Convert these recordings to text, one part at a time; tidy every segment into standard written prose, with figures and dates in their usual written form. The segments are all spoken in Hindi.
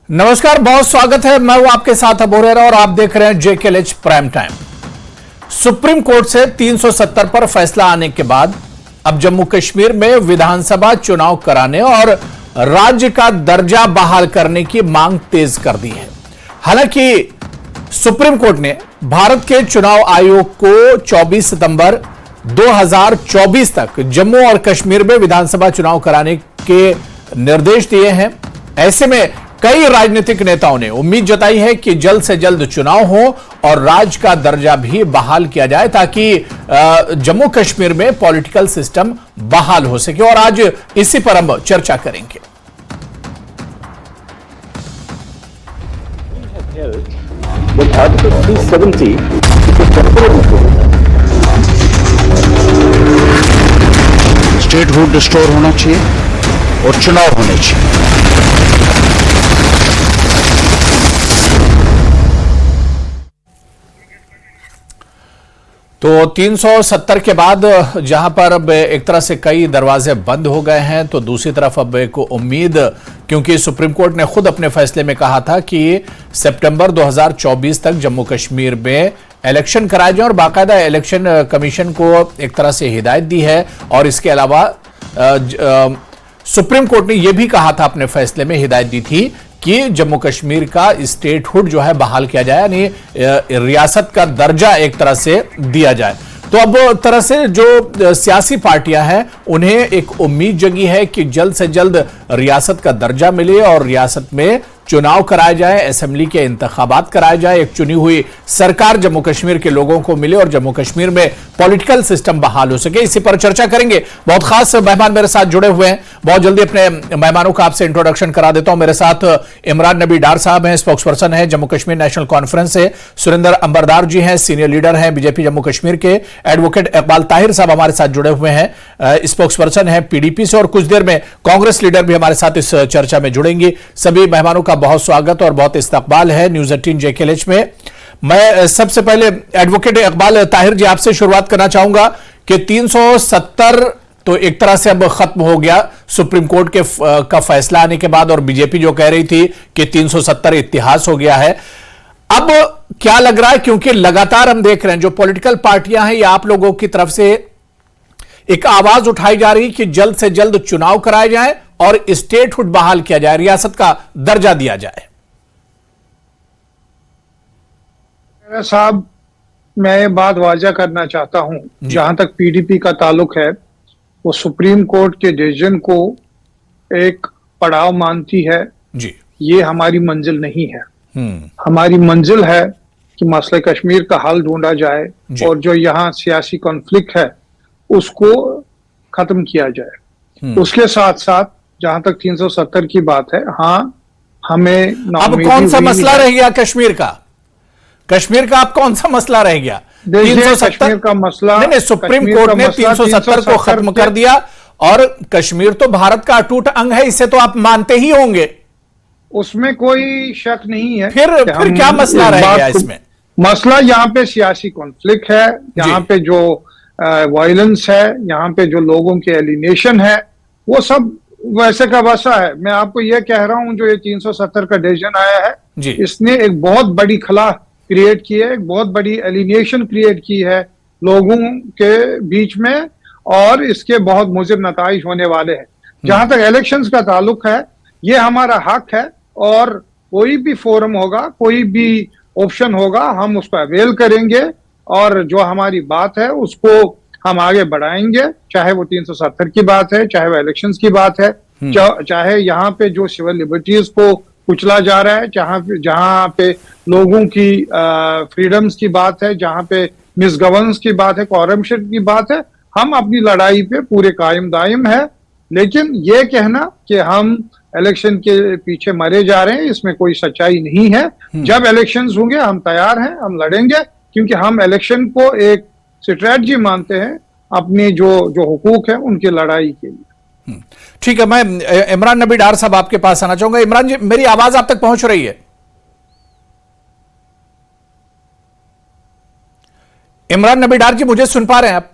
नमस्कार, बहुत स्वागत है। मैं हूं आपके साथ अबोरेरा और आप देख रहे हैं JKLH prime time. Supreme court से 370 पर फैसला आने के बाद अब जम्मू कश्मीर में विधानसभा चुनाव कराने और राज्य का दर्जा बहाल करने की मांग तेज कर दी है। हालांकि सुप्रीम कोर्ट ने भारत के चुनाव आयोग को 24 सितंबर 2024 तक जम्मू और कश्मीर में विधानसभा चुनाव कराने के निर्देश दिए हैं। ऐसे में कई राजनीतिक नेताओं ने उम्मीद जताई है कि जल्द से जल्द चुनाव हो और राज्य का दर्जा भी बहाल किया जाए ताकि जम्मू कश्मीर में पॉलिटिकल सिस्टम बहाल हो सके। और आज इसी पर हम चर्चा करेंगे। स्टेटहुड रिस्टोर होना चाहिए और चुनाव होने चाहिए। तो 370 के बाद जहां पर अब एक तरह से कई दरवाजे बंद हो गए हैं, तो दूसरी तरफ अब एक उम्मीद, क्योंकि सुप्रीम कोर्ट ने खुद अपने फैसले में कहा था कि सितंबर 2024 तक जम्मू कश्मीर में इलेक्शन कराए जाए और बाकायदा इलेक्शन कमीशन को एक तरह से हिदायत दी है। और इसके अलावा सुप्रीम कोर्ट ने यह भी कहा था, अपने फैसले में हिदायत दी थी कि जम्मू कश्मीर का स्टेटहुड जो है बहाल किया जाए, यानी रियासत का दर्जा एक तरह से दिया जाए। तो अब तरह से जो सियासी पार्टियां हैं उन्हें एक उम्मीद जगी है कि जल्द से जल्द रियासत का दर्जा मिले और रियासत में चुनाव कराए जाए, असेंबली के इंतखाबात कराए जाए, एक चुनी हुई सरकार जम्मू कश्मीर के लोगों को मिले और जम्मू कश्मीर में पॉलिटिकल सिस्टम बहाल हो सके। इसी पर चर्चा करेंगे। बहुत खास मेहमान मेरे साथ जुड़े हुए हैं। बहुत जल्दी अपने मेहमानों का आपसे इंट्रोडक्शन करा देता हूं। मेरे साथ इमरान नबी डार साहब हैं, स्पोक्स पर्सन है जम्मू कश्मीर नेशनल कॉन्फ्रेंस से। सुरेंद्र अंबरदार जी हैं, सीनियर लीडर हैं बीजेपी जम्मू कश्मीर के। एडवोकेट इकबाल ताहिर साहब हमारे साथ जुड़े हुए हैं, स्पोक्स पर्सन है पीडीपी से। और कुछ देर में कांग्रेस लीडर भी हमारे साथ इस चर्चा में जुड़ेंगे। सभी मेहमानों का बहुत स्वागत और बहुत इस्तकबाल है न्यूज़ 18 जेकेएलएच में। मैं सबसे पहले एडवोकेट इकबाल ताहिर जी आपसे शुरुआत करना चाहूंगा कि 370 तो एक तरह से अब खत्म हो गया सुप्रीम कोर्ट के का फैसला आने के बाद, और बीजेपी जो कह रही थी कि 370 इतिहास हो गया है। अब क्या लग रहा है, क्योंकि लगातार हम देख रहे हैं जो पॉलिटिकल पार्टियां हैं या आप लोगों की तरफ से एक आवाज उठाई जा रही कि जल्द से जल्द चुनाव कराए जाए और स्टेटहुड बहाल किया जाए, रियासत का दर्जा दिया जाए। साहब, मैं ये बात वाजा करना चाहता हूं, जहां तक पीडीपी का ताल्लुक है, वो सुप्रीम कोर्ट के डिसीजन को एक पड़ाव मानती है जी। ये हमारी मंजिल नहीं है। हमारी मंजिल है कि मसले कश्मीर का हल ढूंढा जाए और जो यहाँ सियासी कॉन्फ्लिक्ट है उसको खत्म किया जाए। उसके साथ साथ जहां तक 370 की बात है, हाँ, हमें अब कौन सा मसला रह गया कश्मीर का? कश्मीर का अब कौन सा मसला रह गया? 370 का मसला नहीं, सुप्रीम कोर्ट ने 370 को खत्म कर दिया और कश्मीर तो भारत का अटूट अंग है, इसे तो आप मानते ही होंगे। उसमें कोई शक नहीं है। फिर क्या मसला रह गया इसमें? मसला यहाँ पे सियासी कॉन्फ्लिक्ट है, यहाँ पे जो वायलेंस है, यहाँ पे जो लोगों के एलिनेशन है, वो सब वैसे का वैसा है। मैं आपको ये कह रहा हूं, जो ये 370 का डिसीजन आया है, इसने एक बहुत बड़ी खला क्रिएट की है, एक बहुत बड़ी एलिनेशन क्रिएट की है लोगों के बीच में, और इसके बहुत मुज़िब नताइज होने वाले हैं। जहां तक इलेक्शंस का ताल्लुक है, ये हमारा हक है और कोई भी फोरम होगा, कोई भी ऑप्शन होगा, हम उसको अवेल करेंगे और जो हमारी बात है उसको हम आगे बढ़ाएंगे। चाहे वो 370 की बात है, चाहे वो इलेक्शंस की बात है, चाहे यहाँ पे जो सिविल लिबर्टीज को कुचला जा रहा है, जहाँ पे लोगों की फ्रीडम्स की बात है, जहाँ पे मिसगवर्नेंस की बात है, करप्शन की बात है, हम अपनी लड़ाई पे पूरे कायम दायम है। लेकिन ये कहना कि हम इलेक्शन के पीछे मरे जा रहे हैं, इसमें कोई सच्चाई नहीं है। जब इलेक्शंस होंगे हम तैयार हैं, हम लड़ेंगे, क्योंकि हम इलेक्शन को एक स्ट्रेटजी मानते हैं अपनी जो हुकूक है उनकी लड़ाई के लिए। ठीक है, मैं इमरान नबी डार साहब आपके पास आना चाहूंगा। इमरान जी, मेरी आवाज आप तक पहुंच रही है? इमरान नबी डार जी, मुझे सुन पा रहे हैं आप?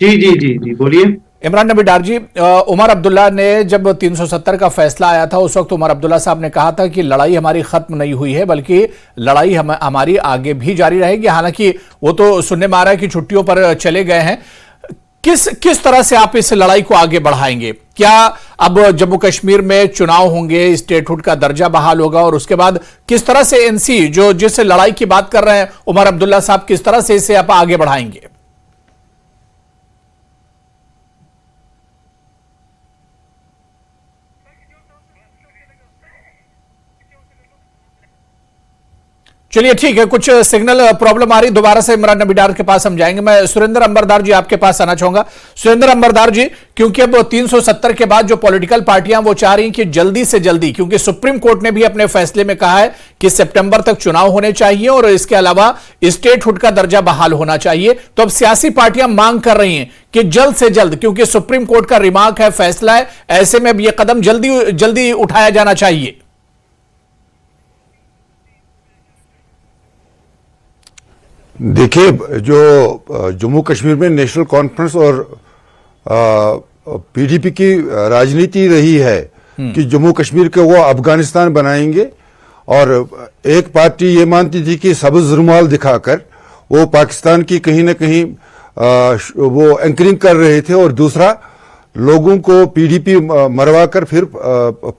जी जी जी जी, बोलिए। इमरान नबी डार जी, उमर अब्दुल्ला ने जब 370 का फैसला आया था उस वक्त उमर अब्दुल्ला साहब ने कहा था कि लड़ाई हमारी खत्म नहीं हुई है, बल्कि लड़ाई हमारी आगे भी जारी रहेगी। हालांकि वो तो सुनने में आ रहा है कि छुट्टियों पर चले गए हैं। किस तरह से आप इस लड़ाई को आगे बढ़ाएंगे? क्या अब जम्मू कश्मीर में चुनाव होंगे, स्टेटहुड का दर्जा बहाल होगा, और उसके बाद किस तरह से एनसी जो जिस लड़ाई की बात कर रहे हैं उमर अब्दुल्ला साहब, किस तरह से इसे आप आगे बढ़ाएंगे? चलिए ठीक है, कुछ सिग्नल प्रॉब्लम आ रही, दोबारा से इमरान नबी डार के पास हम जाएंगे। मैं सुरेंद्र अंबरदार जी आपके पास आना चाहूंगा। सुरेंद्र अंबरदार जी, क्योंकि अब 370 के बाद जो पॉलिटिकल पार्टियां वो चाह रही हैं कि जल्दी से जल्दी, क्योंकि सुप्रीम कोर्ट ने भी अपने फैसले में कहा है कि सितंबर तक चुनाव होने चाहिए और इसके अलावा स्टेटहुड का दर्जा बहाल होना चाहिए, तो अब सियासी पार्टियां मांग कर रही हैं कि जल्द से जल्द, क्योंकि सुप्रीम कोर्ट का रिमार्क है, फैसला है, ऐसे में अब यह कदम जल्दी जल्दी उठाया जाना चाहिए। देखिए, जो जम्मू कश्मीर में नेशनल कॉन्फ्रेंस और पीडीपी की राजनीति रही है कि जम्मू कश्मीर को वो अफगानिस्तान बनाएंगे, और एक पार्टी ये मानती थी कि सब्ज रुमाल दिखाकर वो पाकिस्तान की कहीं ना कहीं वो एंकरिंग कर रहे थे, और दूसरा लोगों को पीडीपी मरवाकर फिर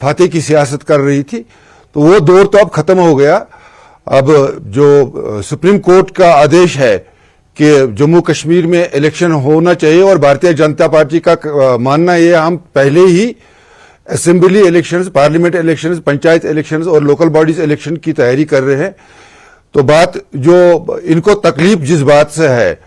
फाते की सियासत कर रही थी। तो वो दौर तो अब खत्म हो गया। अब जो सुप्रीम कोर्ट का आदेश है कि जम्मू कश्मीर में इलेक्शन होना चाहिए, और भारतीय जनता पार्टी का मानना यह, हम पहले ही assembly elections, parliament elections, panchayat elections और लोकल बॉडीज इलेक्शन की तैयारी कर रहे हैं। तो बात जो इनको तकलीफ जिस बात से है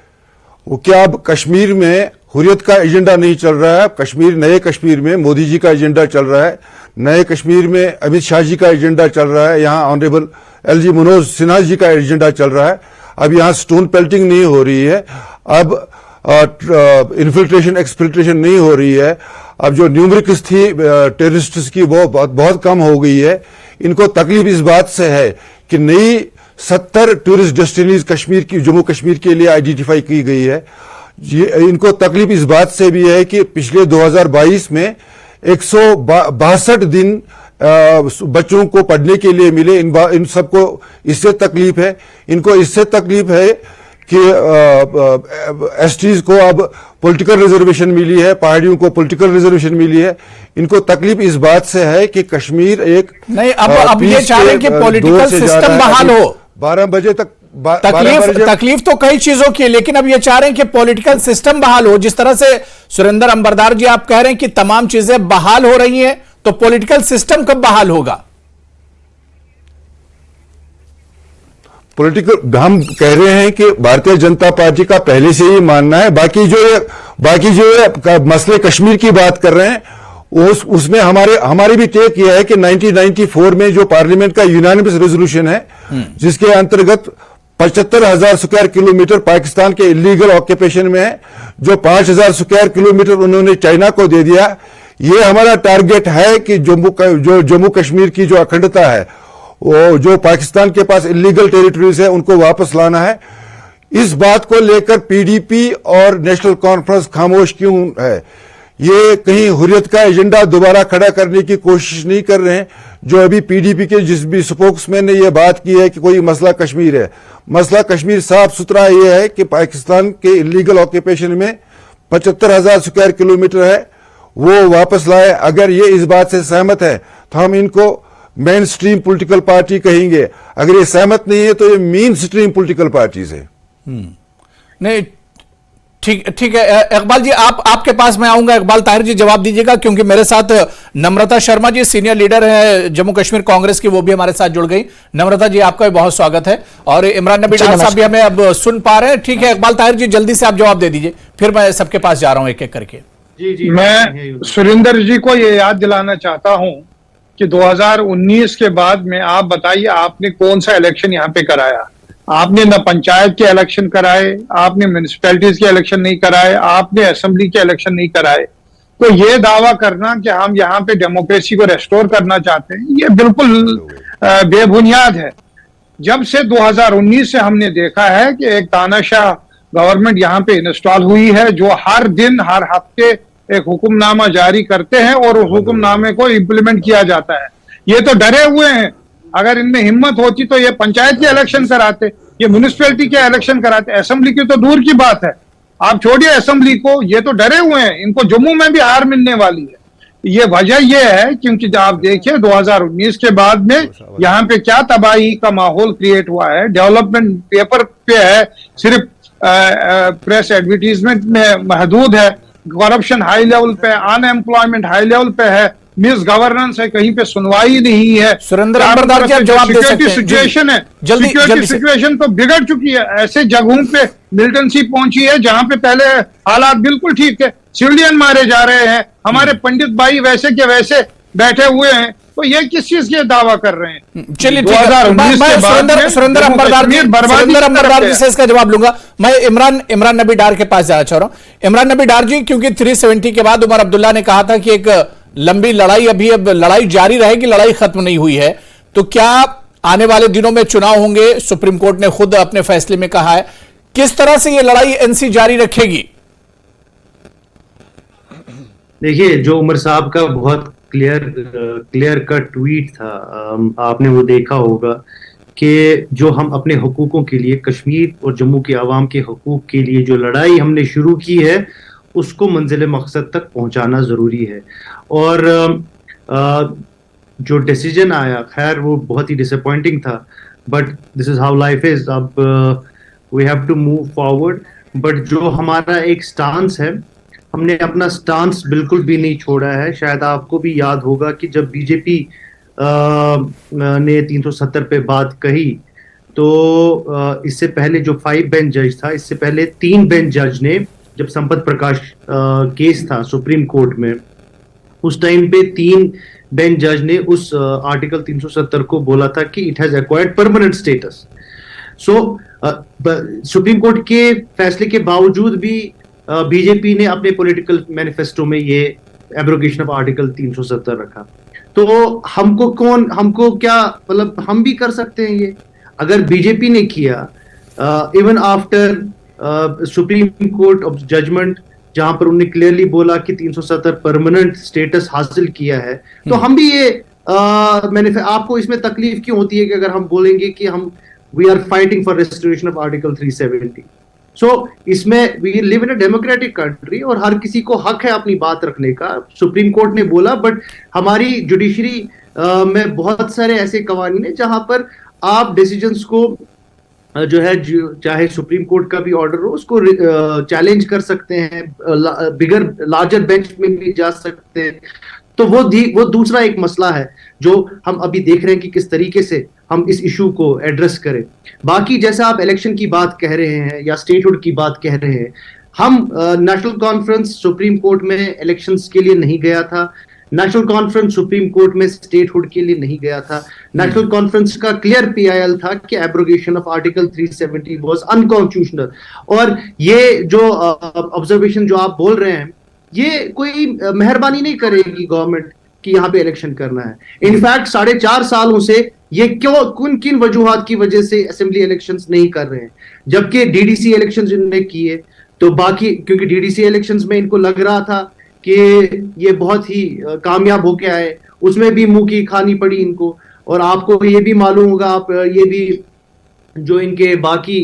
वो क्या, अब कश्मीर में हुर्रियत का एजेंडा नहीं चल रहा है। कश्मीर, नए कश्मीर में मोदी जी का एजेंडा चल रहा है, नए कश्मीर में अमित शाह जी का एजेंडा चल रहा है, यहाँ ऑनरेबल एलजी मनोज सिन्हा जी का एजेंडा चल रहा है। अब यहाँ स्टोन पेल्टिंग नहीं हो रही है, अब इन्फिल्ट्रेशन एक्सफिल्ट्रेशन नहीं हो रही है, अब जो न्यूमरिक्स थी टेररिस्ट्स की वो बहुत कम हो गई है। इनको तकलीफ इस बात से है कि नई 70 टूरिस्ट डेस्टिनीज कश्मीर की, जम्मू कश्मीर के लिए आइडेंटिफाई की गई है। इनको तकलीफ इस बात से भी है कि पिछले 2022 में 162 दिन बच्चों को पढ़ने के लिए मिले। इन सबको इससे तकलीफ है। इनको इससे तकलीफ है कि एसटीज को अब पॉलिटिकल रिजर्वेशन मिली है, पहाड़ियों को पॉलिटिकल रिजर्वेशन मिली है। इनको तकलीफ इस बात से है कि कश्मीर एक नहीं, अब ये चाह रहे हैं कि पॉलिटिकल सिस्टम बहाल हो। 12 बजे तक तकलीफ तो कई चीजों की है, लेकिन अब ये चाह रहे हैं कि पॉलिटिकल सिस्टम बहाल हो। जिस तरह से सुरेंद्र अंबरदार जी आप कह रहे हैं कि तमाम चीजें बहाल हो रही हैं, तो पॉलिटिकल सिस्टम कब बहाल होगा? पॉलिटिकल, हम कह रहे हैं कि भारतीय जनता पार्टी का पहले से ही मानना है। बाकी जो मसले कश्मीर की बात कर रहे हैं, उसमें हमारी भी टेक यह है कि 1994 में जो पार्लियामेंट का यूनानिमस रेजोल्यूशन है, जिसके अंतर्गत 75,000 स्क्वायर किलोमीटर पाकिस्तान के इलीगल ऑक्यूपेशन में है, जो 5,000 स्क्वायर किलोमीटर उन्होंने चाइना को दे दिया। ये हमारा टारगेट है कि जम्मू कश्मीर की जो अखंडता है, वो जो पाकिस्तान के पास इलीगल टेरिटरीज है, उनको वापस लाना है। इस बात को लेकर पीडीपी और नेशनल कॉन्फ्रेंस खामोश क्यों है? ये कहीं हुर्रियत का एजेंडा दोबारा खड़ा करने की कोशिश नहीं कर रहे हैं। जो अभी पीडीपी के जिस भी स्पोक्समैन ने यह बात की है कि कोई मसला कश्मीर है, मसला कश्मीर साफ सुथरा यह है कि पाकिस्तान के इलीगल ऑक्यूपेशन में 75,000 स्क्वायर किलोमीटर है, वो वापस लाए। अगर ये इस बात से सहमत है तो हम इनको मेन स्ट्रीम पॉलिटिकल पार्टी कहेंगे। अगर ये सहमत नहीं है तो ये मीन स्ट्रीम पॉलिटिकल पार्टीज है। नहीं, ठीक है। इकबाल जी, आपके पास मैं आऊंगा। इकबाल ताहिर जी जवाब दीजिएगा, क्योंकि मेरे साथ नम्रता शर्मा जी सीनियर लीडर है जम्मू कश्मीर कांग्रेस की, वो भी हमारे साथ जुड़ गई। नम्रता जी, आपका भी बहुत स्वागत है। और इमरान नबी डार साहब भी हमें अब सुन पा रहे हैं। ठीक है, इकबाल ताहिर जी जल्दी से आप जवाब दे दीजिए, फिर मैं सबके पास जा रहा हूं एक एक करके। जी, मैं सुरेंद्र जी को ये याद दिलाना चाहता हूं कि 2019 के बाद में आप बताइए, आपने कौन सा इलेक्शन यहाँ पे कराया? आपने न पंचायत के इलेक्शन कराए, आपने म्यूनिसिपैलिटीज के इलेक्शन नहीं कराए, आपने असेंबली के इलेक्शन नहीं कराए। तो ये दावा करना कि हम यहाँ पे डेमोक्रेसी को रेस्टोर करना चाहते हैं, ये बिल्कुल बेबुनियाद है। जब से 2019 से हमने देखा है कि एक तानाशाह गवर्नमेंट यहाँ पे इंस्टॉल हुई है, जो हर दिन हर हफ्ते एक हुक्मनामा जारी करते हैं और उस हुक्मनामे को इम्प्लीमेंट किया जाता है। ये तो डरे हुए हैं। अगर इनमें हिम्मत होती तो ये पंचायत के इलेक्शन कराते, ये म्युनिसिपैलिटी के इलेक्शन कराते, असेंबली की तो दूर की बात है, आप छोड़िए असेंबली को। ये तो डरे हुए हैं, इनको जम्मू में भी हार मिलने वाली है। ये वजह ये है क्योंकि जब आप देखिए 2019 के बाद में यहाँ पे क्या तबाही का माहौल क्रिएट हुआ है। डेवलपमेंट पेपर पे है, सिर्फ प्रेस एडवर्टीजमेंट में महदूद है, करप्शन हाई लेवल पे, अनएम्प्लॉयमेंट हाई लेवल पे है, मिस गवर्नेंस है, कहीं पे सुनवाई नहीं है। सुरेंद्र अंबरदार जी, आप जवाब दे सकते हैं। सिचुएशन है, जल्दी सिचुएशन तो बिगड़ चुकी है। ऐसे जगहों पे मिलिटेंसी पहुंची है जहां पे पहले हालात बिल्कुल ठीक थे, सिविलियन मारे जा रहे हैं, हमारे पंडित भाई वैसे के वैसे बैठे हुए हैं। तो ये किस चीज के दावा कर रहे हैं? चलिए ठीक है, सुरेंद्र अंबरदार जी से इसका जवाब लूंगा। मैं इमरान नबी डार के पास जाना चाह रहा हूं। इमरान नबी डार जी, क्योंकि 370 के बाद उमर अब्दुल्ला ने कहा था कि एक लंबी लड़ाई अब लड़ाई जारी रहेगी, लड़ाई खत्म नहीं हुई है, तो क्या आने वाले दिनों में चुनाव होंगे? सुप्रीम कोर्ट ने खुद अपने फैसले में कहा है, किस तरह से यह लड़ाई एनसी जारी रखेगी? देखिए, जो उमर साहब का बहुत क्लियर का ट्वीट था, आपने वो देखा होगा कि जो हम अपने हुकूकों के लिए, कश्मीर और जम्मू के आवाम के हुकूक के लिए जो लड़ाई हमने शुरू की है, उसको मंजिल मकसद तक पहुंचाना जरूरी है। और जो डिसीजन आया, खैर वो बहुत ही डिसअपॉइंटिंग था, but this is how life is. अब we have to move forward. But जो हमारा एक स्टांस है, हमने अपना स्टांस बिल्कुल भी नहीं छोड़ा है। शायद आपको भी याद होगा कि जब बीजेपी ने 370 पे बात कही, तो इससे पहले जो 5 बेंच जज था, इससे पहले 3 बेंच जज ने, जब संपत प्रकाश केस था सुप्रीम कोर्ट में, उस टाइम पे 3 बेंच जज ने उस आर्टिकल 370 को बोला था कि it has acquired permanent status. So supreme court के फैसले के बावजूद भी बीजेपी ने अपने पॉलिटिकल मैनिफेस्टो में ये एब्रोगेशन ऑफ आर्टिकल 370 रखा। तो हमको क्या, मतलब हम भी कर सकते हैं ये। अगर बीजेपी ने किया, even after Supreme Court of judgment, जहां पर उन्होंने क्लियरली बोला कि 370 परमानेंट स्टेटस हासिल किया है, तो हम भी ये आपको इसमें तकलीफ क्यों होती है कि अगर हम बोलेंगे कि हम we are fighting for restoration of article 370? So इसमें we live in a democratic country और हर किसी को हक है अपनी बात रखने का। सुप्रीम कोर्ट ने बोला, बट हमारी जुडिशरी में बहुत सारे ऐसे कवानीन है जहां पर आप डिसीजंस को जो है, चाहे सुप्रीम कोर्ट का भी ऑर्डर हो, उसको चैलेंज कर सकते हैं, बिगर लार्जर बेंच में भी जा सकते हैं। तो वो दूसरा एक मसला है जो हम अभी देख रहे हैं कि किस तरीके से हम इस इशू को एड्रेस करें। बाकी जैसा आप इलेक्शन की बात कह रहे हैं या स्टेटहुड की बात कह रहे हैं, हम नेशनल कॉन्फ्रेंस सुप्रीम कोर्ट में इलेक्शंस के लिए नहीं गया था, नेशनल कॉन्फ्रेंस सुप्रीम कोर्ट में स्टेटहुड के लिए नहीं गया था। नेशनल कॉन्फ्रेंस का क्लियर पीआईएल था कि abrogation of article 370 was unconstitutional. और ये जो ऑब्जर्वेशन जो आप बोल रहे हैं, ये कोई मेहरबानी नहीं करेगी गवर्नमेंट कि यहाँ पे इलेक्शन करना है। इनफैक्ट 4.5 सालों से ये किन वजूहात की वजह से असेंबली इलेक्शंस नहीं कर रहे हैं, जबकि डीडीसी इलेक्शंस इन्होंने किए, तो बाकी क्योंकि डीडीसी इलेक्शंस में इनको लग रहा था कि ये बहुत ही कामयाब होके आए, उसमें भी मुंह की खानी पड़ी इनको। और आपको ये भी मालूम होगा, आप ये भी जो इनके बाकी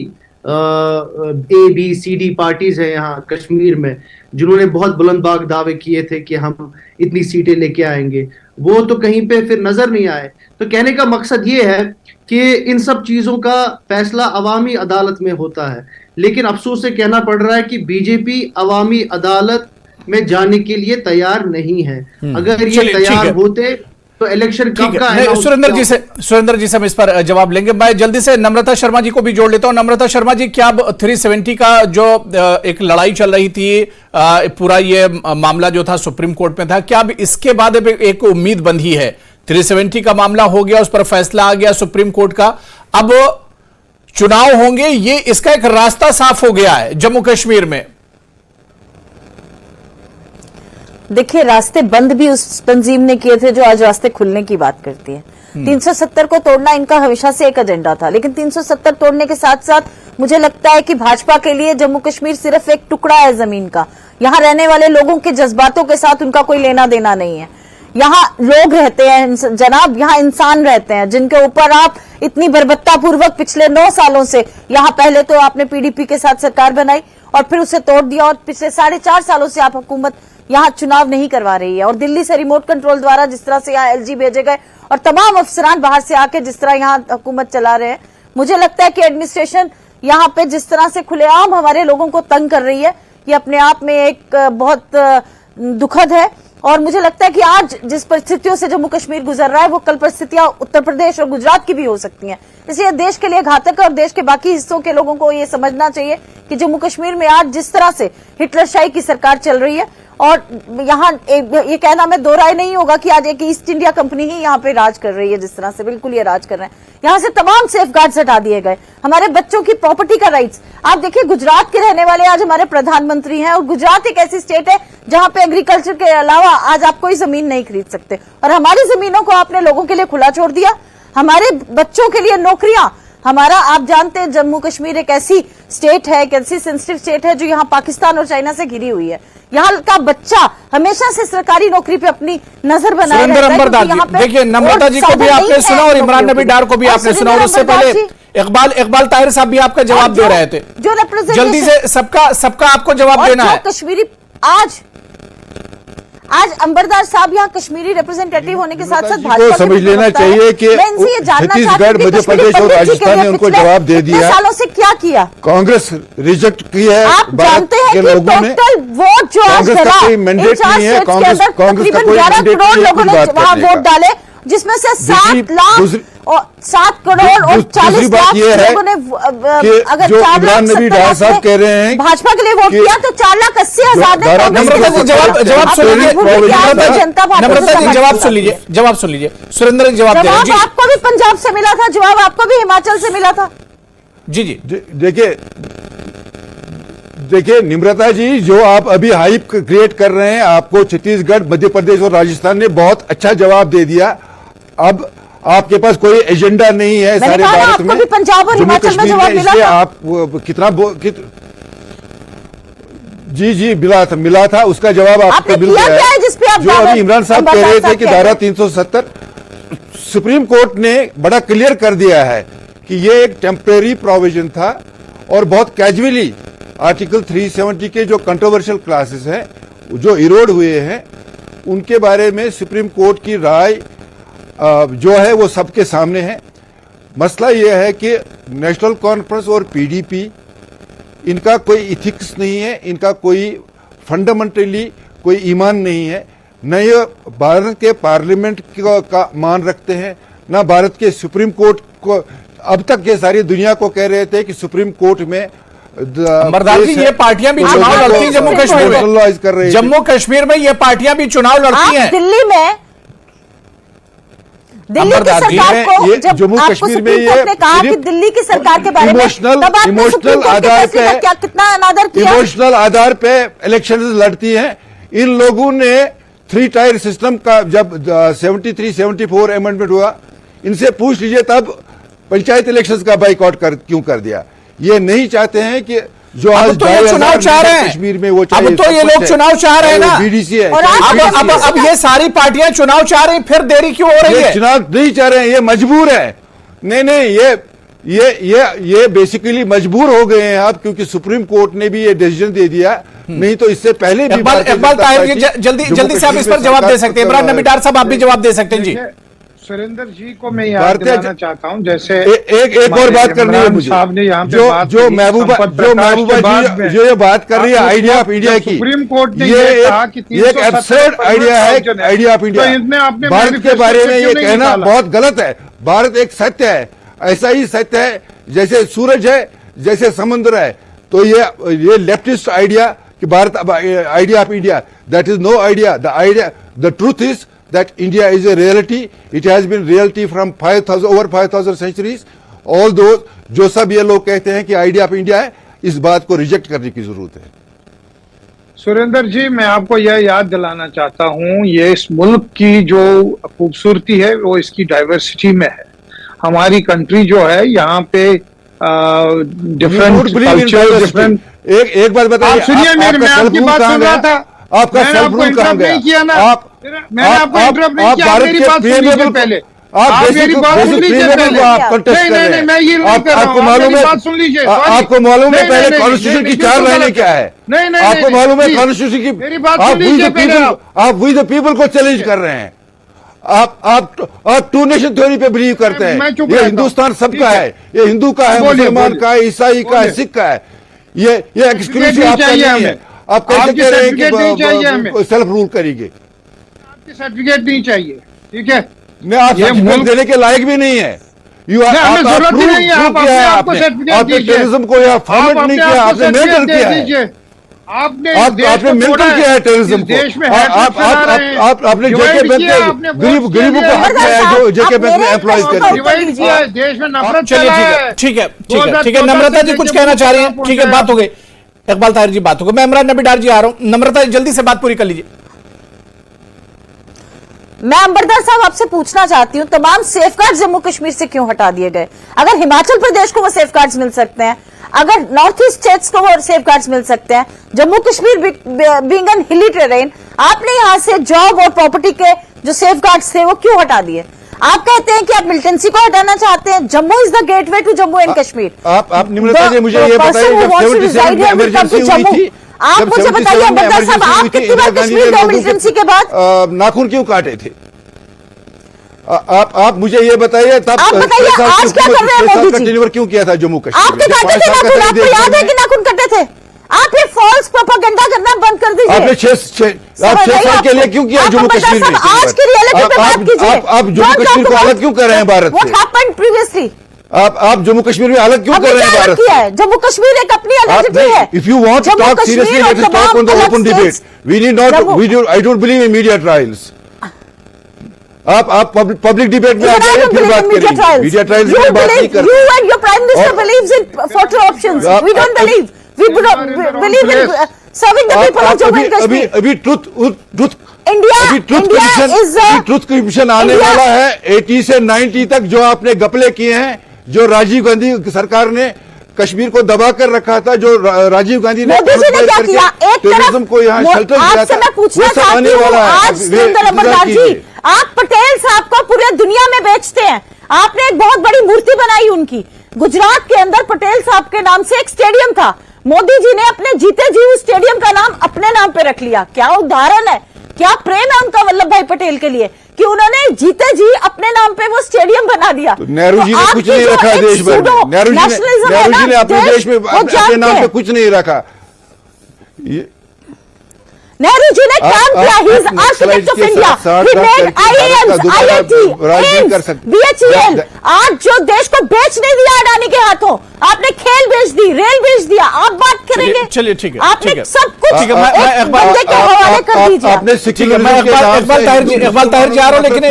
ABCD पार्टीज है यहाँ कश्मीर में, जिन्होंने बहुत बुलंदबाग दावे किए थे कि हम इतनी सीटें लेके आएंगे, वो तो कहीं पे फिर नजर नहीं आए। तो कहने का मकसद ये है कि इन सब चीजों का फैसला अवामी अदालत में होता है, लेकिन अफसोस से कहना पड़ रहा है कि बीजेपी अवामी अदालत में जाने के लिए तैयार नहीं है। अगर ये तैयार होते तो इलेक्शन कब का है? सुरेंद्र जी से हम इस पर जवाब लेंगे। मैं जल्दी से नम्रता शर्मा जी को भी जोड़ लेता हूं। नम्रता शर्मा जी, क्या अब 370 का जो एक लड़ाई चल रही थी, पूरा ये मामला जो था सुप्रीम कोर्ट में था, क्या अब इसके बाद एक उम्मीद बंधी है? 370 का मामला हो गया, उस पर फैसला आ गया सुप्रीम कोर्ट का, अब चुनाव होंगे, ये इसका एक रास्ता साफ हो गया है जम्मू कश्मीर में? देखिए, रास्ते बंद भी उस तंजीम ने किए थे जो आज रास्ते खुलने की बात करती है। 370 को तोड़ना इनका हमेशा से एक एजेंडा था, लेकिन 370 तोड़ने के साथ साथ मुझे लगता है कि भाजपा के लिए जम्मू कश्मीर सिर्फ एक टुकड़ा है जमीन का। यहाँ रहने वाले लोगों के जज्बातों के साथ उनका कोई लेना देना नहीं है। यहाँ लोग रहते हैं जनाब, यहाँ इंसान रहते हैं जिनके ऊपर आप इतनी बर्बरता पूर्वक पिछले 9 सालों से, यहाँ पहले तो आपने पीडीपी के साथ सरकार बनाई और फिर उसे तोड़ दिया, और पिछले 4.5 सालों से आप हुकूमत यहाँ चुनाव नहीं करवा रही है। और दिल्ली से रिमोट कंट्रोल द्वारा जिस तरह से यहाँ एलजी भेजे गए और तमाम अफसरान बाहर से आके जिस तरह यहाँ हुकूमत चला रहे हैं, मुझे लगता है कि एडमिनिस्ट्रेशन यहाँ पे जिस तरह से खुलेआम हमारे लोगों को तंग कर रही है, ये अपने आप में एक बहुत दुखद है। और मुझे लगता है कि आज जिस परिस्थितियों से जम्मू कश्मीर गुजर रहा है, वो कल परिस्थितियां उत्तर प्रदेश और गुजरात की भी हो सकती हैं। इसलिए देश के लिए घातक है और देश के बाकी हिस्सों के लोगों को ये समझना चाहिए कि जम्मू कश्मीर में आज जिस तरह से हिटलरशाही की सरकार चल रही है, और यहाँ ये कहना में दो राय नहीं होगा कि आज एक ईस्ट इंडिया कंपनी ही यहाँ पे राज कर रही है, जिस तरह से बिल्कुल ये राज कर रहे हैं। यहाँ से तमाम सेफगार्ड्स हटा दिए गए, हमारे बच्चों की प्रॉपर्टी का राइट्स। आप देखिए, गुजरात के रहने वाले आज हमारे प्रधानमंत्री हैं, और गुजरात एक ऐसी स्टेट है जहाँ पे एग्रीकल्चर के अलावा आज आप कोई जमीन नहीं खरीद सकते, और हमारी जमीनों को आपने लोगों के लिए खुला छोड़ दिया। हमारे बच्चों के लिए नौकरियां, हमारा, आप जानते हैं जम्मू कश्मीर एक ऐसी स्टेट है, एक ऐसी सेंसिटिव स्टेट है जो यहाँ पाकिस्तान और चाइना से घिरी हुई है। यहाँ का बच्चा हमेशा से सरकारी नौकरी पे अपनी नजर बनाए रहता है। अंबरदास जी, देखिए, नम्रता जी को भी आपने सुना और इमरान नबी डार को भी आपने सुना, और उससे पहले इकबाल ताहिर साहब भी आपका जवाब दे रहे थे। जो रिप्रेजेंटेशन, जल्दी से सबका आपको जवाब देना है। कश्मीरी आज अंबरदार साहब यहाँ कश्मीरी रिप्रेजेंटेटिव होने के साथ साथ भाजपा समझ लेना चाहिए कि छत्तीसगढ़, मध्य प्रदेश और राजस्थान ने उनको जवाब दे दिया। सालों से क्या किया कांग्रेस रिजेक्ट की है। आप जानते हैं कि टोटल वोट जो आज कांग्रेस का कोई मैंडेट नहीं है, कांग्रेस का कोई मैंडेट नहीं है लोगों ने वहां वोट डाले, जिसमें से 7 लाख और 7 करोड़ और 40 लाख लोगों ने, अगर जो इमरान नबी डार साहब कह रहे हैं भाजपा के लिए वोट किया तो 4,80,000 जवाब सुन लीजिए सुरेंद्र जी, जवाब आपको भी पंजाब से मिला था, जवाब आपको भी हिमाचल से मिला था। जी देखिए निम्रता जी, जो आप अभी हाइप क्रिएट कर रहे हैं, आपको छत्तीसगढ़, मध्य प्रदेश और राजस्थान ने बहुत अच्छा जवाब दे दिया। अब आपके पास कोई एजेंडा नहीं है सारे भारत में, भी पंजाब और हिमाचल में जवाब मिला था। आप कितना जी मिला था, उसका जवाब आपको मिल गया है। जो अभी इमरान साहब कह रहे थे कि धारा 370, सुप्रीम कोर्ट ने बड़ा क्लियर कर दिया है कि ये एक टेम्परेरी प्रोविजन था, और बहुत कैजुअली आर्टिकल 370 के जो कंट्रोवर्शियल क्लासेस हैं, जो इरोड हुए हैं, उनके बारे में सुप्रीम कोर्ट की राय जो है वो सबके सामने है। मसला यह है कि नेशनल कॉन्फ्रेंस और पीडीपी, इनका कोई इथिक्स नहीं है, इनका कोई फंडामेंटली कोई ईमान नहीं है। न ये भारत के पार्लियामेंट का मान रखते हैं, न भारत के सुप्रीम कोर्ट को। अब तक ये सारी दुनिया को कह रहे थे कि सुप्रीम कोर्ट में अंबरदार जी, ये पार्टियां भी चुनाव लड़ती हैं जम्मू कश्मीर में। जम्मू कश्मीर में ये पार्टियां भी चुनाव लड़ती हैं। दिल्ली में दिल्ली की सरकार को जब जम्मू कश्मीर में ये कहा कि दिल्ली की सरकार के बारे में इमोशनल आधार पे कितना अनादर किया, इमोशनल आधार पे इलेक्शन लड़ती हैं। इन लोगों ने 3 टायर सिस्टम का जब 73-74 अमेंडमेंट हुआ, इनसे पूछ लीजिए तब पंचायत इलेक्शंस का बाइकआउट क्यों कर दिया। ये नहीं चाहते हैं कि जो आज तो ये चुनाव चाह रहे हैं कश्मीर में, वो अब तो ये लोग चुनाव चाह रहे हैं ना, बीडीसी है। और अब ये सारी पार्टियां चुनाव चाह रही, फिर देरी क्यों हो रही है? चुनाव नहीं चाह रहे हैं, ये मजबूर है। नहीं, ये बेसिकली मजबूर हो गए हैं आप, क्योंकि सुप्रीम कोर्ट ने भी ये डिसीजन दे दिया। नहीं तो इससे पहले भी इकबाल ताहिर, जल्दी से आप इस पर जवाब दे सकते हैं। इमरान नबी डार साहब, आप भी जवाब दे सकते हैं। जी, सुरेंद्र जी को मैं याद दिलाना चाहता हूँ, जैसे एक और बात करनी है मुझे, साहब ने यहाँ पे जो महबूबा जी जो ये बात कर रही है आइडिया ऑफ इंडिया की, सुप्रीम कोर्ट ने ये कहा कि एक एब्सर्ड आइडिया है, आइडिया ऑफ इंडिया। भारत के बारे में ये कहना बहुत गलत है। भारत एक सत्य है, ऐसा ही सत्य है जैसे सूरज है, जैसे समुद्र है। तो ये लेफ्टिस्ट आइडिया कि Bharat idea of India, that is no idea. The truth is that India is a reality. It has been reality from over 5,000 centuries. All those जो सब ये लोग कहते हैं कि आइडिया ऑफ इंडिया है, इस बात को रिजेक्ट करने की जरूरत है। सुरेंद्र जी, मैं आपको यह याद दिलाना चाहता हूं, ये इस मुल्क की जो खूबसूरती है वो इसकी डाइवर्सिटी में है। हमारी कंट्री जो है यहाँ पे डिफरेंट कल्चर, डिफरेंट। एक बात बताइए, आप सुनिए, मैं आपकी बात सुन रहा था। आपका मैंने आपको इंटरप्ट नहीं किया ना, मैंने आपको इंटरप्ट नहीं किया। मेरी बात सुन लीजिए पहले, आप मेरी बात सुन लीजिए पहले। नहीं, मैं ये नहीं कर रहा हूँ, मेरी बात सुन लीजिए। आपको मालूम है पहले कॉन्स्टिट्यूशन की 4 लाइनें क्या है? नहीं, आपको मालूम है कॉन्स्टिट्यूशन की? मेरी बात सुन लीजिए पहले। आप वी द पीपल को चैलेंज कर रहे हैं। आप 2 नेशन थ्योरी पे बिलीव करते हैं। ये हिंदुस्तान सबका है, ये हिंदू का है, मुसलमान का है, ईसाई का है, सिख का है। ये एक्सक्लूसिव आपका नहीं है। आप कैसे कह रहे हैं कि सेल्फ रूल करेंगे? आपकी सर्टिफिकेट नहीं चाहिए, ठीक है? मैं आप सर्टिफिकेट देने के लायक भी नहीं है। जरूरत ही नहीं है। आपको आपने टेररिज्म को या फॉर्मेट नहीं किया, आपने मेंटर किया है। आपने मेंटर किया है टेररिज्म को। देश में आपने जेके बैंक के गरीबों को हक किया है, जो जेके बैंक में एम्प्लॉइज करके देश में नफरत। चलिए ठीक है। नम्रता जी कुछ कहना चाह रही हैं? ठीक है, बात हो गई। इकबाल ताहिर जी बात हो गई। मैं इमरान नबी डार जी आ रहा हूं। नम्रता जल्दी से बात पूरी कर लीजिए। मैं अंबरदार साहब आपसे पूछना चाहती हूं, तमाम सेफगार्ड जम्मू कश्मीर से क्यों हटा दिए गए? अगर हिमाचल प्रदेश को वो सेफगार्ड्स मिल सकते हैं, अगर नॉर्थ ईस्ट स्टेट्स को वो सेफगार्ड्स मिल सकते हैं, जम्मू कश्मीर बीइंग एन हिली टेरेन, आपने यहां से जॉब और प्रॉपर्टी के जो सेफगार्ड्स थे वो क्यों हटा दिए? आप कहते हैं कि आप मिलिटेंसी को हटाना चाहते हैं। Jammu is the gateway to Jammu and Kashmir. आप निम्रता जी मुझे ये बताइए, जब 77 में इमरजेंसी हुई थी, आप मुझे बताइए अंबरदार साहब, आप कितनी बार कश्मीर गए इमरजेंसी के बाद? नाखून क्यों काटे थे? आप मुझे ये बताइए, तब आप बताइए आज क्या कर रहे हैं मोदी जी? क्यों किया था जम्मू कश्मीर? आपके काटे थे नाखून, आपको याद है कि नाखून कटे थे? आप ये फॉल्स प्रोपेगेंडा करना बंद कर दीजिए। आपने 6 साल के लिए क्यों किया जम्मू कश्मीर में? आज की रियलिटी पे बात कीजिए। आप जम्मू कश्मीर को अलग क्यों कर रहे हैं भारत से? What happened previously? आप जम्मू कश्मीर में अलग क्यों कर रहे हैं भारत से? जम्मू कश्मीर एक अपनी आइडेंटिटी है। If you want to talk seriously, let us talk on the open debate. We need not. I don't believe in media trials. आप पब्लिक डिबेट में आ जाइए, फिर बात करेंगे। मीडिया ट्रायल्स में बात नहीं करते। You and your prime minister believes in photo options. We don't believe. We believe in serving the people of Jammu and Kashmir. अभी ट्रुथ India ट्रुथ कमीशन आने वाला है। 80 से 90 तक जो आपने घपले किए हैं, जो राजीव गांधी सरकार ने कश्मीर को दबा कर रखा था, जो राजीव गांधी ने मोदी जी ने क्या किया? एक टेररिज्म को यहाँ शेल्टर दिया था, वो सब आने वाला है। आज सुरेंद्र अंबरदार जी, आप पटेल साहब को पूरे दुनिया में बेचते हैं। आपने एक बहुत बड़ी मूर्ति बनाई उनकी। गुजरात के अंदर पटेल साहब के नाम से एक स्टेडियम था। मोदी जी ने अपने जीते जी उस स्टेडियम का नाम अपने नाम पे रख लिया। क्या उदाहरण है, क्या प्रेम है उनका वल्लभ भाई पटेल के लिए कि उन्होंने जीते जी अपने नाम पे वो स्टेडियम बना दिया। तो नेहरू जी ने कुछ नहीं रखा देश भर में। नेहरू जी ने अपने देश में अपने नाम पे कुछ नहीं रखा। नेहरू जी ने काम किया। He is architect of India. He made IIMs, IIT, BHEL. आज जो देश को बेच नहीं दिया अडानी के हाथों, आपने खेल बेच दी, रेल बेच दिया। आप बात करेंगे? चलिए ठीक है, आपने सब कुछ एक बंदे के हवाले कर दीजिए। आपने इकबाल ताहिर जी आ रहा हूं, लेकिन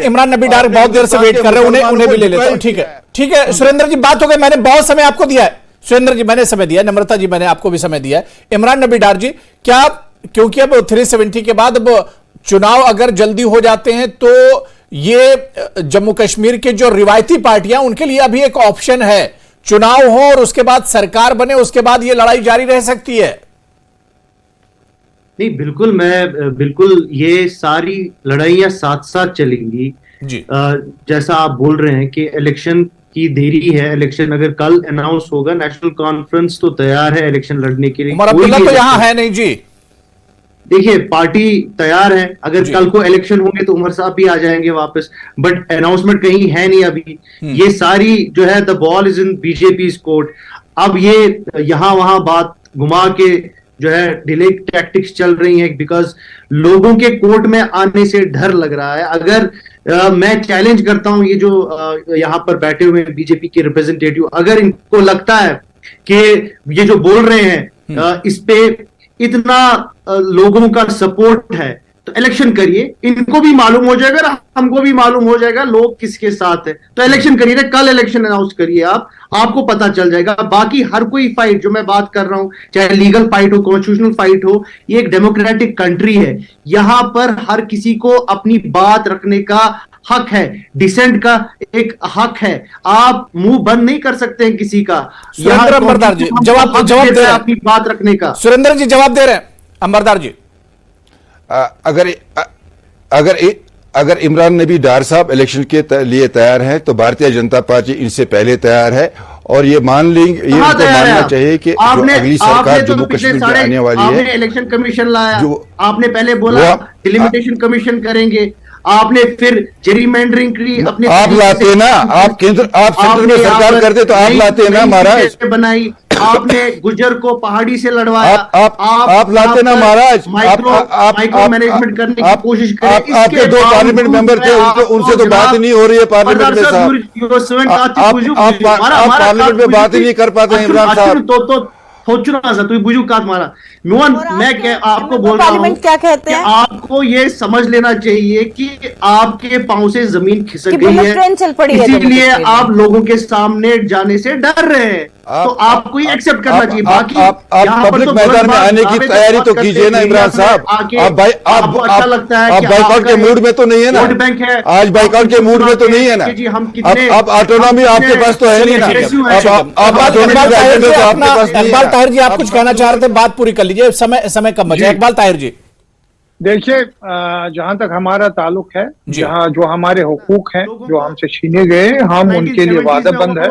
इमरान नबी डार बहुत देर से वेट कर रहे हैं, उन्हें भी ले लेता हूं। ठीक है सुरेंद्र जी, बात हो गई। मैंने बहुत समय आपको दिया है सुरेंद्र जी, मैंने समय दिया। नम्रता जी, मैंने आपको भी समय दिया है। इमरान नबी डार जी, क्या क्योंकि अब 370 के बाद अब चुनाव अगर जल्दी हो जाते हैं तो ये जम्मू कश्मीर के जो रिवायती पार्टियां, उनके लिए अभी एक ऑप्शन है, चुनाव हो और उसके बाद सरकार बने, उसके बाद ये लड़ाई जारी रह सकती है? नहीं, बिल्कुल ये सारी लड़ाइयां साथ साथ चलेंगी जी। जैसा आप बोल रहे हैं कि इलेक्शन की देरी है। इलेक्शन अगर कल अनाउंस होगा, नेशनल कॉन्फ्रेंस तो तैयार है इलेक्शन लड़ने के लिए। उमर अब्दुल्ला तो यहां है नहीं जी। देखिए, पार्टी तैयार है। अगर कल को इलेक्शन होंगे तो उमर साहब भी आ जाएंगे वापस, बट अनाउंसमेंट कहीं है नहीं अभी। ये सारी जो है, the ball is in BJP court. अब ये यहां वहां बात घुमा के जो है डिले टैक्टिक्स चल रही हैं, बिकॉज लोगों के कोर्ट में आने से डर लग रहा है। अगर मैं चैलेंज करता हूं ये जो यहां पर बैठे हुए हैं बीजेपी के रिप्रेजेंटेटिव, अगर इनको लगता है कि ये जो बोल रहे हैं इस पे इतना लोगों का सपोर्ट है तो इलेक्शन करिए, इनको भी मालूम हो जाएगा, हमको भी मालूम हो जाएगा लोग किसके साथ है। तो इलेक्शन करिए, कल इलेक्शन अनाउंस करिए, आपको पता चल जाएगा। बाकी हर कोई फाइट जो मैं बात कर रहा हूं, चाहे लीगल फाइट हो, कॉन्स्टिट्यूशनल फाइट हो, ये एक डेमोक्रेटिक कंट्री है, यहां पर हर किसी को अपनी बात रखने का हक है, डिसेंट का एक हक है। आप मुंह बंद नहीं कर सकते हैं किसी का। सुरेंद्र अंबरदार जी जवाब दे रहे हैं अपनी बात रखने का। सुरेंद्र जी जवाब दे रहे हैं अंबरदार जी। अगर इमरान नबी डार साहब इलेक्शन के लिए तैयार हैं तो भारतीय जनता पार्टी इनसे पहले तैयार है, और ये मान लेंगे, ये उनको मानना चाहिए कि जो अगली सरकार जम्मू कश्मीर में आने वाली है। आपने इलेक्शन कमीशन लाया, आपने पहले बोला डिलिमिटेशन कमीशन करेंगे, आपने फिर जेरीमैंडरिंग की अपने आप लाते ना, आप सेंटर में सरकार करते तो आप लाते ना महाराज, बनाई आपने गुजर को पहाड़ी से लड़वाया, आप लाते ना महाराज, माइक्रो मैनेजमेंट करने की कोशिश करें। आपके 2 पार्लियामेंट मेंबर थे, उनसे तो बात नहीं हो रही है पार्लियामेंट में साहब, आप पार्लियामेंट में बात ही नहीं कर पाते हैं इमरान साहब। तू बुझू कात मारा मैं आपको बोल रहा हूँ क्या कहते हैं, आपको ये समझ लेना चाहिए कि आपके पांव से जमीन खिसक गई है, चल पड़ी है, इसीलिए आप लोगों के सामने जाने से डर रहे हैं। तो आपको ये एक्सेप्ट करना चाहिए। बाकी आप पब्लिक मैदान में आने की तैयारी तो कीजिए ना इमरान साहब। आप अच्छा लगता है आप बाइकआउट के मूड में तो नहीं है ना, वोट बैंक है, आज बाइकआउट के मूड में तो नहीं है ना, अब ऑटोनॉमी आपके पास तो है नहीं ना, इकबाल ताहिर जी आप कुछ कहना चाह रहे थे, बात पूरी कर लीजिए, समय कम बचा। इकबाल ताहिर जी देखिए, जहां तक हमारा ताल्लुक है, जहां जो हमारे हुकूक हैं जो हमसे छीने गए, हम उनके लिए वादाबंद है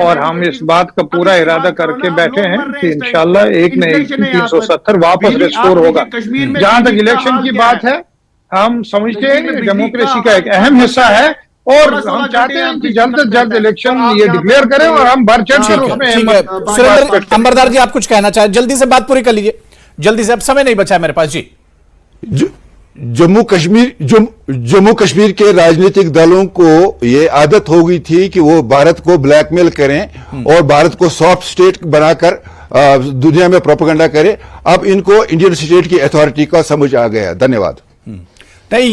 और हम इस बात का पूरा इरादा करके बैठे हैं कि इंशाल्लाह एक न एक 370 वापस रिस्टोर होगा। जहां तक इलेक्शन की बात है, हम समझते हैं कि डेमोक्रेसी का एक अहम हिस्सा है और हम चाहते हैं कि जल्द से जल्द इलेक्शन ये डिक्लेयर करें और हम बढ़ चढ़ कर उसमें। सुरेंद्र अंबरदार जी आप कुछ कहना चाहें, जल्दी से बात पूरी कर लीजिए, जल्दी से, अब समय नहीं बचा है मेरे पास जी। जम्मू कश्मीर के राजनीतिक दलों को ये आदत हो गई थी कि वो भारत को ब्लैकमेल करें और भारत को सॉफ्ट स्टेट बनाकर दुनिया में प्रोपेगेंडा करें। अब इनको इंडियन स्टेट की अथॉरिटी का समझ आ गया। धन्यवाद। नहीं,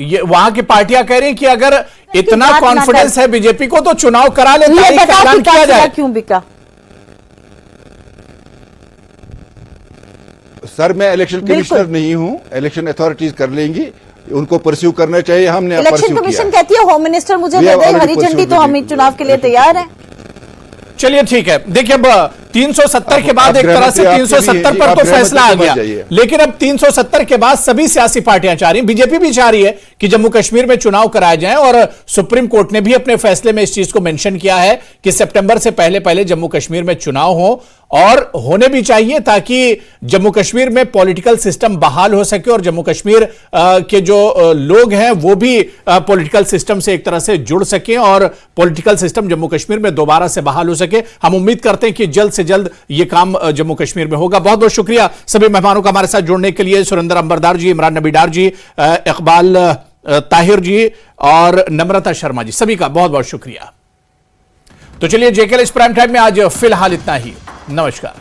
ये वहां की पार्टियां कह रही कि अगर इतना कॉन्फिडेंस है बीजेपी को तो चुनाव करा ले, ऐलान किया जाए। क्यों बिका? सर मैं इलेक्शन कमिश्नर नहीं हूं, इलेक्शन अथॉरिटीज कर लेंगी, उनको परस्यू करना चाहिए, हमने इलेक्शन कमीशन कहती है होम मिनिस्टर मुझे दे दे हरी झंडी तो हम चुनाव के लिए तैयार हैं। चलिए ठीक है, देखिए अब 370 के बाद एक तरह से 370 पर तो फैसला आ गया, लेकिन अब 370 के बाद सभी सियासी पार्टियां चाह रही हैं, बीजेपी भी चाह रही है कि जम्मू कश्मीर में चुनाव कराए जाएं और सुप्रीम कोर्ट ने भी अपने फैसले में इस चीज को मेंशन किया है कि सितंबर से पहले जम्मू कश्मीर में चुनाव हो और होने भी चाहिए ताकि जम्मू कश्मीर में पॉलिटिकल सिस्टम बहाल हो सके और जम्मू कश्मीर के जो लोग हैं वो भी पॉलिटिकल सिस्टम से एक तरह से जुड़ सके और पॉलिटिकल सिस्टम जम्मू कश्मीर में दोबारा से बहाल हो सके। हम उम्मीद करते हैं कि जल्द से जल्द ये काम जम्मू कश्मीर में होगा। बहुत बहुत शुक्रिया सभी मेहमानों का हमारे साथ जुड़ने के लिए, सुरेंद्र अंबरदार जी, इमरान नबी डार जी, इकबाल ताहिर जी और नम्रता शर्मा जी, सभी का बहुत बहुत शुक्रिया। तो चलिए जेकेएल इस प्राइम टाइम में आज फिलहाल इतना ही। नमस्कार।